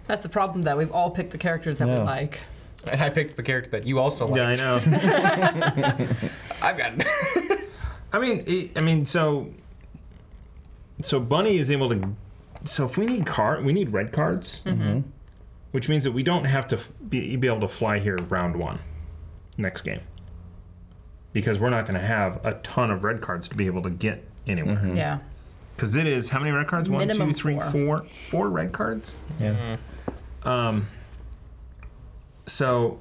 That's the problem, though. We've all picked the characters that we Yeah. like. and I picked the character that you also like. Yeah, I know. I've got. I mean, so Bunny is able to. So if we need we need red cards, which means that we don't have to be able to fly here round 1, next game, because we're not going to have a ton of red cards to be able to get anywhere. Yeah. Because it is how many red cards? Minimum 1, 2, 3, 4. 4 red cards. Yeah. So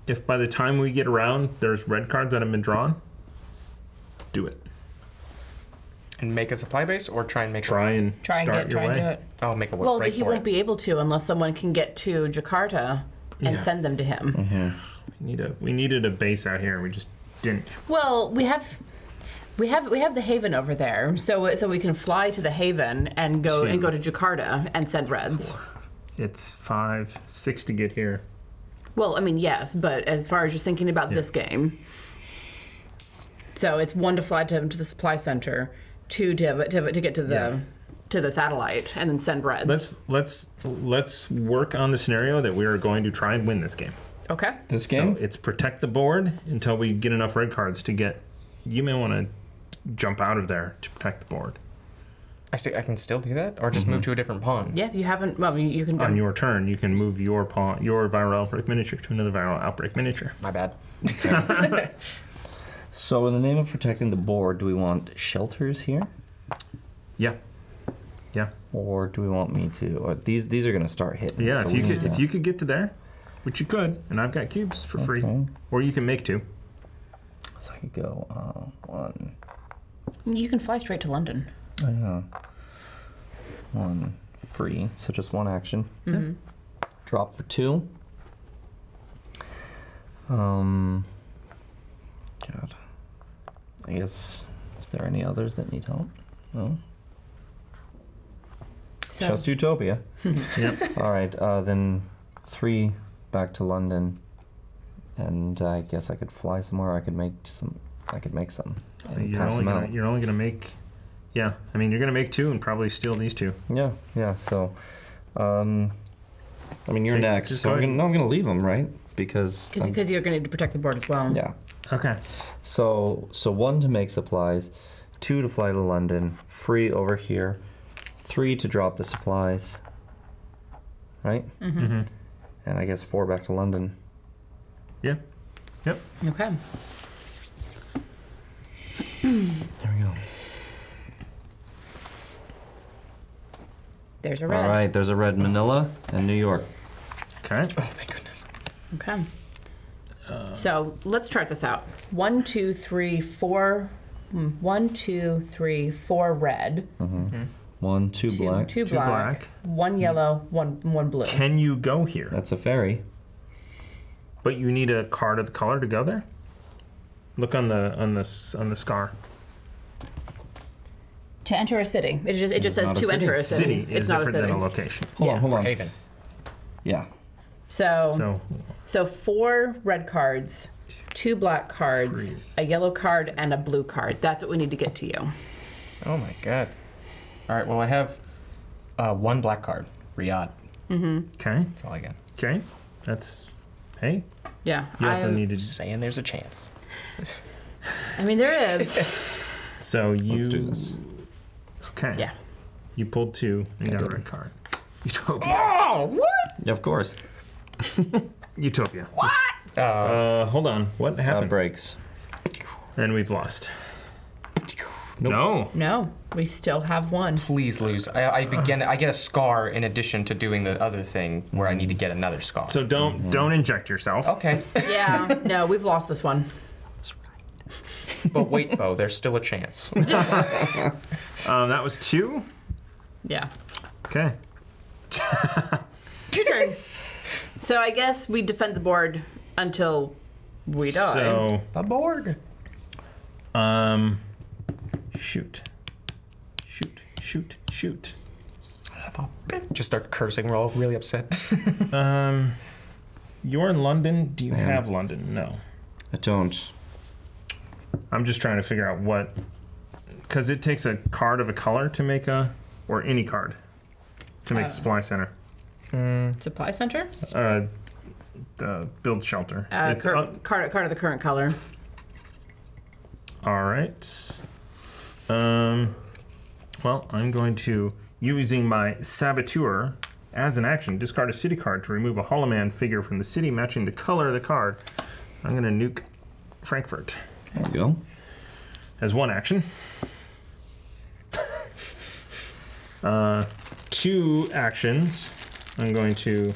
if by the time we get around there's red cards that have been drawn, do it. And make a supply base, or try and make. Try and Try start and your way. do it. Oh, make a Well, break he for won't it. be able to unless someone can get to Jakarta and Yeah. send them to him. We needed a base out here. We just didn't. Well, we have the Haven over there, so we can fly to the Haven and go to Jakarta and send reds. It's 5, 6 to get here. Well, I mean, yes, but as far as just thinking about this game, so it's 1 to fly to the supply center, 2 to get to the satellite, and then send reds. Let's work on the scenario that we are going to try and win this game. Okay. This game? So it's protect the board until we get enough red cards to get. You may want to jump out of there to protect the board. I say I can still do that, or just move to a different pawn. Yeah, if you haven't, well, you can On jump. your turn, you can move your viral outbreak miniature to another viral outbreak miniature. My bad. So in the name of protecting the board, do we want shelters here? Yeah. Yeah. Or do we want me to? Or these are going to start hitting. Yeah, so if we you need could to- if you could get to there, which you could, and I've got cubes for free. Okay. Or you can make 2. So I could go 1. You can fly straight to London. Oh, yeah. 1 free. So just 1 action. Drop for 2. God. I guess. Is there any others that need help? No. So, Just Utopia. Yep. All right. Then 3 back to London, and I guess I could fly somewhere. I could make some. And You're pass only them gonna, out. you're only gonna make. Yeah, I mean you're gonna make 2 and probably steal these 2. Yeah. So, I mean you're Okay, next. just So go I'm ahead. gonna leave them, right? Because because you're going to need to protect the board as well. yeah. Okay. So 1 to make supplies, 2 to fly to London, free over here, 3 to drop the supplies, right? And I guess 4 back to London. Yeah. Yep. Okay. There we go. There's a red. All right, there's a red. Manila and New York. Okay. Oh, thank goodness. Okay. So let's chart this out. 1, 2, 3, 4. 1, 2, 3, 4 red. 1, 2 black. Two Two black. black. 1 yellow. One blue. Can you go here? That's a ferry. But you need a card of the color to go there. Look on the scar. To enter a city. It just It's says not a to city. enter a city. City It's is not a different city. than a location. Hold on. Haven. Yeah. So So 4 red cards, 2 black cards, 3. a yellow card, and a blue card. That's what we need to get to you. Oh my god. All right. Well, I have 1 black card. Riyadh. okay. That's all I got. Okay. That's hey. Yeah. You also need to. Saying there's a chance. I mean, there is. So you. Let's do this. Okay. Yeah. You pulled 2 and got a red card. Utopia. Oh, what? Yeah, of course. Utopia. What? Hold on. What happened? Breaks. And we've lost. Nope. No. No, we still have 1. Please lose. I get a scar in addition to doing the other thing where I need to get another scar. So don't inject yourself. Okay. Yeah. No, we've lost this one. But wait, Beau, there's still a chance. That was 2. Yeah. Okay. Your turn. So I guess we defend the board until we die. So The Borg. shoot. Just start cursing. We're all really upset. You're in London. Do you Man. have London? No. I don't. I'm just trying to figure out what, because it takes a card of a color to make or any card to make a supply center. Supply center? The build shelter. It's Card of the current color. all right. Well, I'm going to, using my Saboteur as an action, discard a city card to remove a Hollow Man figure from the city matching the color of the card. I'm going to nuke Frankfurt There we go. as one action. 2 actions. I'm going to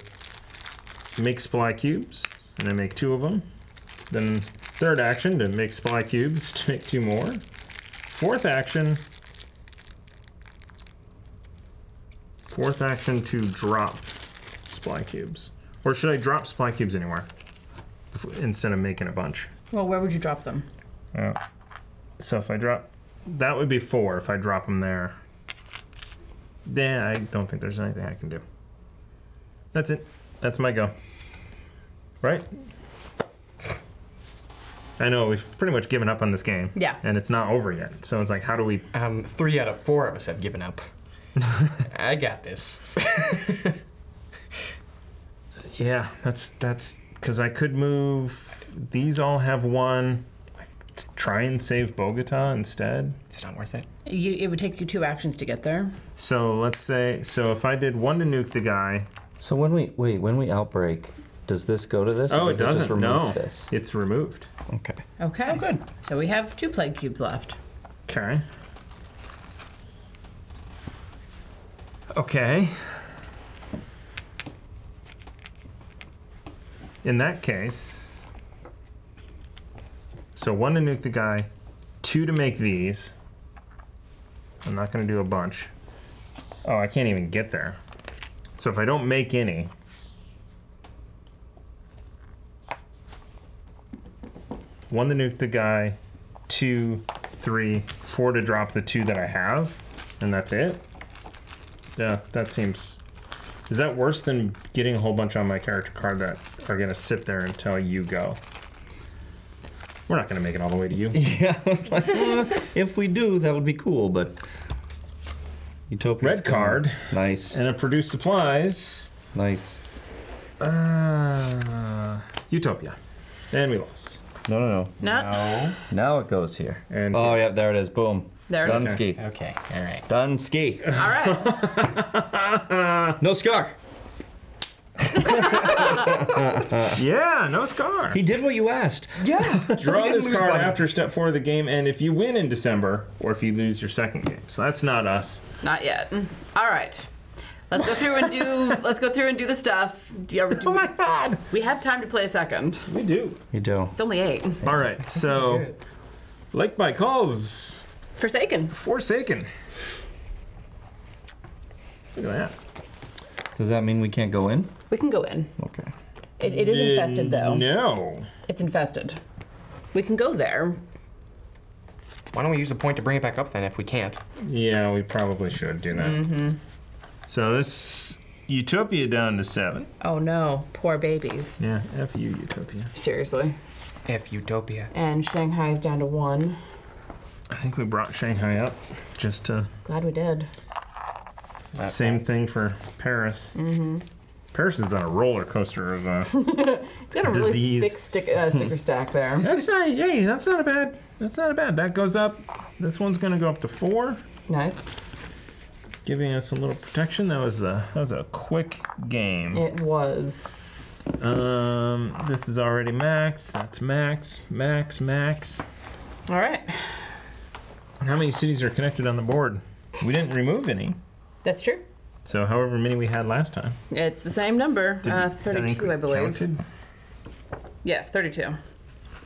make supply cubes, and I make 2 of them. Then 3rd action to make supply cubes to make 2 more. 4th action. 4th action to drop supply cubes. Or should I drop supply cubes anywhere instead of making a bunch? Well, where would you drop them? So if I drop, that would be 4 if I drop them there. Then I don't think there's anything I can do. That's it. That's my go. Right? I know we've pretty much given up on this game. Yeah. And it's not over yet. So it's like, how do we? 3 out of 4 of us have given up. I got this. Yeah, that's because I could move. These all have 1. Try and save Bogota instead. It's not worth it. It would take you 2 actions to get there. So let's say, if I did 1 to nuke the guy. So when we outbreak, does this go to this? Oh, or it does just doesn't. remove No, this? it's removed. Okay. Okay. Oh, good. So we have 2 plague cubes left. Okay. Okay. In that case, so 1 to nuke the guy, 2 to make these. I'm not going to do a bunch. Oh, I can't even get there. So if I don't make any, one to nuke the guy, 2, 3, 4 to drop the 2 that I have, and that's it. Yeah, that seems. Is that worse than getting a whole bunch on my character card that are gonna sit there until you go? We're not gonna make it all the way to you. Yeah, I was like, if we do, that would be cool, but Utopia. Red card. Nice. And it produced supplies. Nice. Utopia. And we lost. No. No. Now it goes here. And Oh, yeah, there it is. Boom. There it is. Dunsky. Okay, all right. Dunsky. All right. No scar. Yeah, no scar. He did what you asked. Yeah. Draw We didn't this lose card money. after step 4 of the game, and if you win in December, or if you lose your second game. So that's not us. Not yet. All right. Let's go through and do the stuff. Oh my god! We have time to play a second. We do. You do. It's only 8. All right, so Lake by Calls, Forsaken. Forsaken. Look at that. Does that mean we can't go in? We can go in. Okay. It is infested though. No. It's infested. We can go there. Why don't we use a point to bring it back up then if we can't? Yeah, we probably should do that. Mm-hmm. So this Utopia down to 7. Oh no, poor babies. Yeah, F you, Utopia. Seriously. F Utopia. And Shanghai is down to 1. I think we brought Shanghai up just to... Glad we did. Same thing for Paris. Mm-hmm. Paris is on a roller coaster of It's got a really disease. thick sticker stack there. That's not. Hey, that's not a bad. That's not a bad. That goes up. This one's gonna go up to 4, Nice. giving us a little protection. That was a quick game. It was. This is already max. That's max. All right. How many cities are connected on the board? We didn't remove any. That's true. So however many we had last time. It's the same number. I 32, think we I believe. counted. Yes, 32.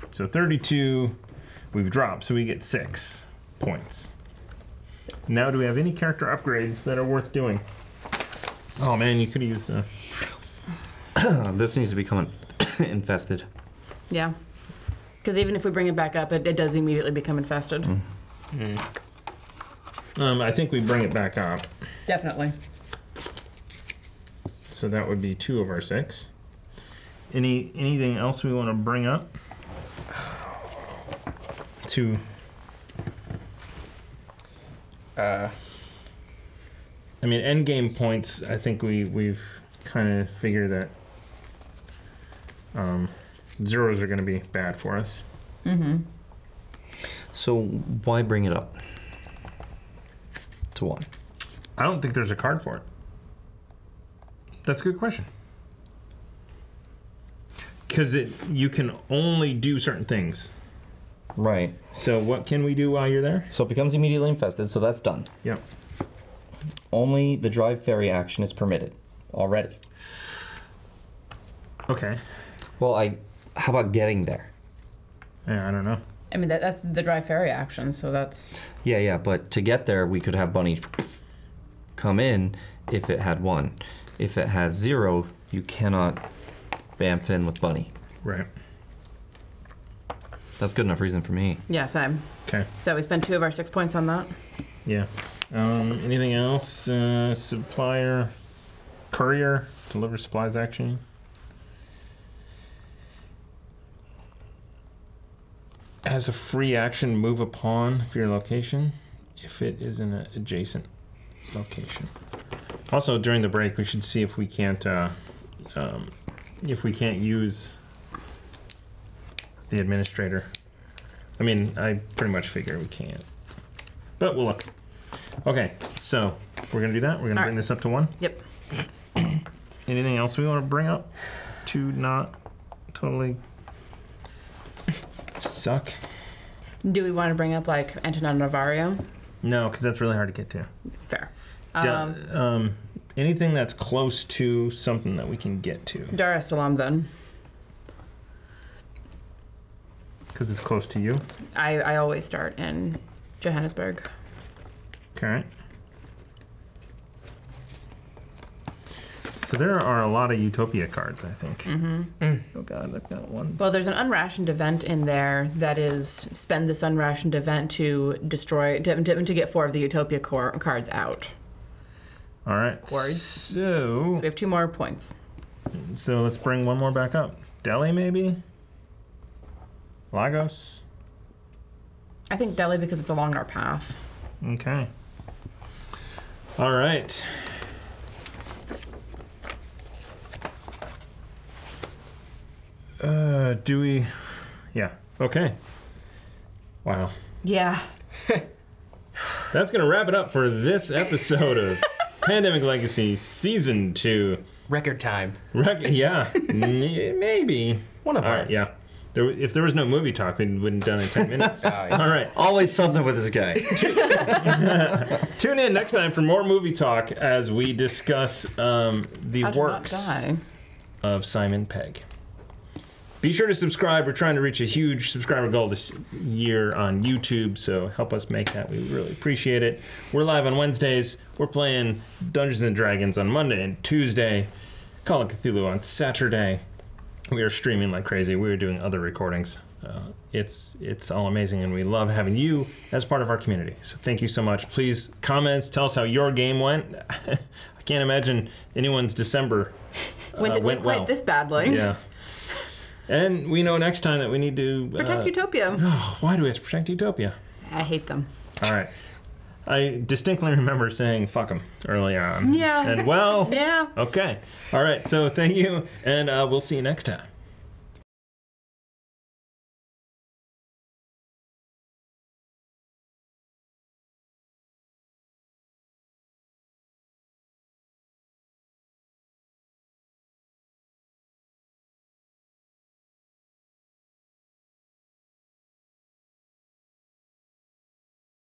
So 32, we've dropped. So we get 6 points. Now, do we have any character upgrades that are worth doing? Oh man, you could have used the. This needs to become infested. Yeah. Because even if we bring it back up, it does immediately become infested. I think we bring it back up. Definitely. So that would be 2 of our 6. Anything else we want to bring up? To. I mean, end game points. I think we've kind of figured that zeros are going to be bad for us. Mm-hmm. So why bring it up to 1? I don't think there's a card for it. That's a good question. Because you can only do certain things. Right. So what can we do while you're there? So it becomes immediately infested, so that's done. Yep. Only the drive ferry action is permitted already. Okay. Well, how about getting there? Yeah, I don't know. I mean, that's the dry ferry action, so that's... Yeah, but to get there, we could have Bunny come in if it had 1. If it has 0, you cannot bamf in with Bunny. Right. That's good enough reason for me. Yeah, same. Okay. So we spend 2 of our 6 points on that. Yeah. Anything else? Supplier, courier, deliver supplies action. Has a free action, move upon your location if it is in an adjacent location. Also, during the break, we should see if we can't use the administrator. I mean, I pretty much figure we can't, but we'll look. Okay, so we're gonna do that. We're gonna bring this up to 1. Yep. Anything else we want to bring up to not totally suck? Do we want to bring up, like, Antonin Navarro? No, because that's really hard to get to. Fair. Anything that's close to something that we can get to. Dar es Salaam, then. Because it's close to you. I always start in Johannesburg. Okay. So there are a lot of Utopia cards, I think. Mm-hmm. Oh god, I've got one. Well, there's an unrationed event in there that is spend this unrationed event to destroy, to get 4 of the Utopia cards out. All right. Words. So We have 2 more points. let's bring one more back up. Delhi, maybe? Lagos? I think Delhi because it's along our path. Okay. All right. Do we? Yeah. Okay. Wow. Yeah. That's going to wrap it up for this episode of Pandemic Legacy Season 2. Record time. Yeah, maybe. One of All them. right, yeah. If there was no movie talk, we wouldn't have done it in 10 minutes. Yeah. All right. Always something with this guy. Tune in next time for more movie talk as we discuss the How to not works die. of Simon Pegg. Be sure to subscribe. We're trying to reach a huge subscriber goal this year on YouTube, so help us make that. We really appreciate it. We're live on Wednesdays. We're playing Dungeons & Dragons on Monday and Tuesday. Call of Cthulhu on Saturday. We are streaming like crazy. We are doing other recordings. It's all amazing, and we love having you as part of our community. So thank you so much. Please comments. Tell us how your game went. I can't imagine anyone's December Went went quite well. this badly. Yeah. And we know next time that we need to Protect Utopia. Oh, why do we have to protect Utopia? I hate them. All right. I distinctly remember saying "fuck them" early on. Yeah. And well. Yeah. Okay. All right. So thank you, and we'll see you next time.